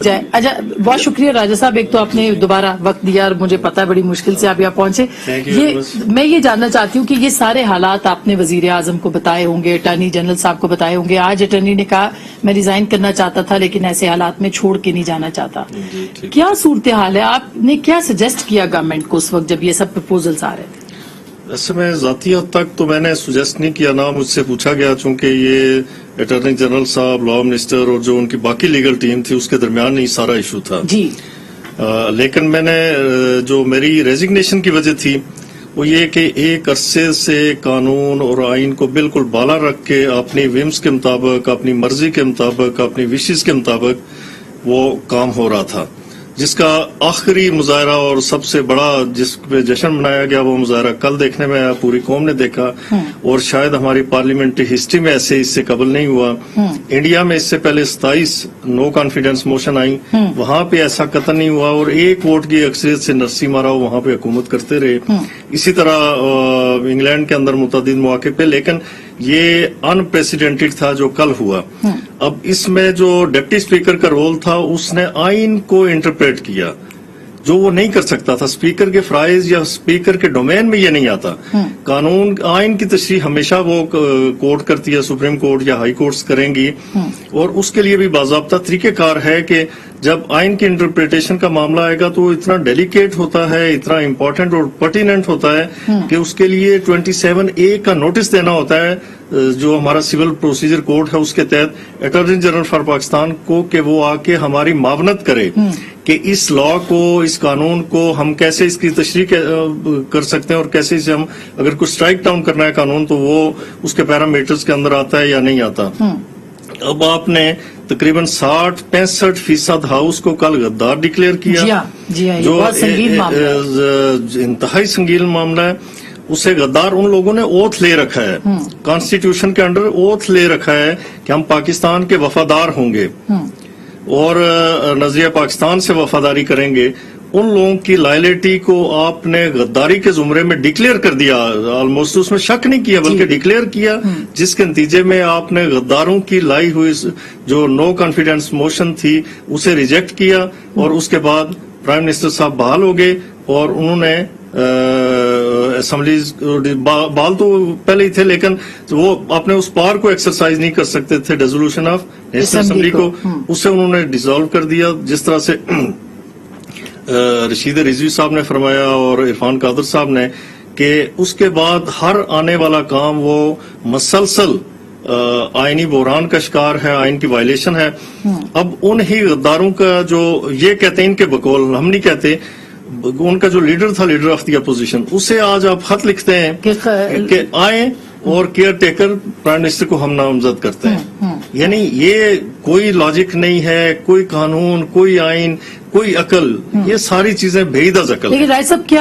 جائے اچھا بہت شکریہ راجہ صاحب، ایک تو آپ نے دوبارہ وقت دیا اور مجھے پتا ہے بڑی مشکل سے آپ یہاں پہنچے. میں یہ جاننا چاہتی ہوں کہ یہ سارے حالات آپ نے وزیر اعظم کو بتائے ہوں گے، اٹارنی جنرل صاحب کو بتائے ہوں گے. آج اٹارنی نے کہا میں ریزائن کرنا چاہتا تھا لیکن ایسے حالات میں چھوڑ کے نہیں جانا چاہتا. کیا صورتحال ہے؟ آپ نے کیا سجیسٹ کیا گورنمنٹ کو اس وقت جب یہ سب پرپوزلز آ رہے تھے؟ ایسے میں ذاتی حد تک تو میں نے سجیسٹ نہیں کیا، نہ مجھ سے پوچھا گیا، چونکہ یہ اٹارنی جنرل صاحب، لا منسٹر اور جو ان کی باقی لیگل ٹیم تھی اس کے درمیان ہی سارا ایشو تھا. جی لیکن میں نے جو میری ریزگنیشن کی وجہ تھی وہ یہ کہ ایک عرصے سے قانون اور آئین کو بالکل بالا رکھ کے اپنی ومس کے مطابق، اپنی مرضی کے مطابق، اپنی وشز کے مطابق وہ کام ہو رہا تھا، جس کا آخری مظاہرہ اور سب سے بڑا جس پہ جشن منایا گیا وہ مظاہرہ کل دیکھنے میں آیا، پوری قوم نے دیکھا اور شاید ہماری پارلیمنٹری ہسٹری میں ایسے اس سے قبل نہیں ہوا. انڈیا میں اس سے پہلے 27 نو کانفیڈنس موشن آئی، وہاں پہ ایسا قطع نہیں ہوا اور ایک ووٹ کی اکثریت سے نرسی مارا وہاں پہ حکومت کرتے رہے. اسی طرح انگلینڈ کے اندر متعدد مواقع پہ، لیکن یہ ان پریسیڈنٹڈ تھا جو کل ہوا. اب اس میں جو ڈپٹی اسپیکر کا رول تھا اس نے آئین کو انٹرپریٹ کیا جو وہ نہیں کر سکتا تھا. اسپیکر کے فرائض یا اسپیکر کے ڈومین میں یہ نہیں آتا. قانون آئین کی تشریح ہمیشہ وہ کورٹ کرتی ہے، سپریم کورٹ یا ہائی کورٹس کریں گی، اور اس کے لیے بھی باضابطہ طریقہ کار ہے کہ جب آئین کی انٹرپریٹیشن کا معاملہ آئے گا تو وہ اتنا ڈیلیکیٹ ہوتا ہے، اتنا امپورٹنٹ اور پرٹیننٹ ہوتا ہے کہ اس کے لیے 27A کا نوٹس دینا ہوتا ہے جو ہمارا سول پروسیجر کوڈ ہے اس کے تحت اٹارنی جنرل فار پاکستان کو، کہ وہ آ کے ہماری معاونت کرے کہ اس لا کو، اس قانون کو ہم کیسے اس کی تشریح کر سکتے ہیں اور کیسے اسے ہم اگر کچھ اسٹرائک ڈاؤن کرنا ہے قانون تو وہ اس کے پیرامیٹرز کے اندر آتا ہے یا نہیں آتا. اب آپ نے تقریباً 60-65% ہاؤس کو کل غدار ڈکلیئر کیا، جو انتہائی سنگین معاملہ ہے. اسے غدار ان لوگوں نے اوتھ لے رکھا ہے، کانسٹیٹیوشن کے انڈر اوتھ لے رکھا ہے کہ ہم پاکستان کے وفادار ہوں گے اور نظریہ پاکستان سے وفاداری کریں گے. ان لوگوں کی لائلٹی کو آپ نے غداری کے زمرے میں ڈکلیئر کر دیا، آلموسٹ اس میں شک نہیں کیا بلکہ ڈکلیئر کیا، جس کے نتیجے میں آپ نے غداروں کی لائی ہوئی جو نو کانفیڈنس موشن تھی اسے ریجیکٹ کیا، اور اس کے بعد پرائم منسٹر صاحب بحال ہو گئے اور انہوں نے اسمبلیز بال تو پہلے ہی تھے لیکن وہ اپنے اس پاور کو ایکسرسائز نہیں کر سکتے تھے، ڈیزولوشن آف نیشنل اسمبلی کو، اسے انہوں نے ڈیزالو کر دیا. جس طرح سے رشید رضوی صاحب نے فرمایا اور عرفان قادر صاحب نے کہ اس کے بعد ہر آنے والا کام وہ مسلسل آئینی بحران کا شکار ہے، آئین کی وائلیشن ہے. اب ان ہی غداروں کا جو یہ کہتے ہیں، ان کے بقول ہم نہیں کہتے، ان کا جو لیڈر تھا، لیڈر آف دی اپوزیشن، اسے آج آپ خط لکھتے ہیں کہ آئیں اور کیئر ٹیکر پرائم منسٹر کو ہم نامزد کرتے ہیں. یعنی یہ کوئی لاجک نہیں ہے، کوئی قانون، کوئی آئین، کوئی عقل، یہ ساری چیزیں بعید از عقل. لیکن رائے صاحب کیا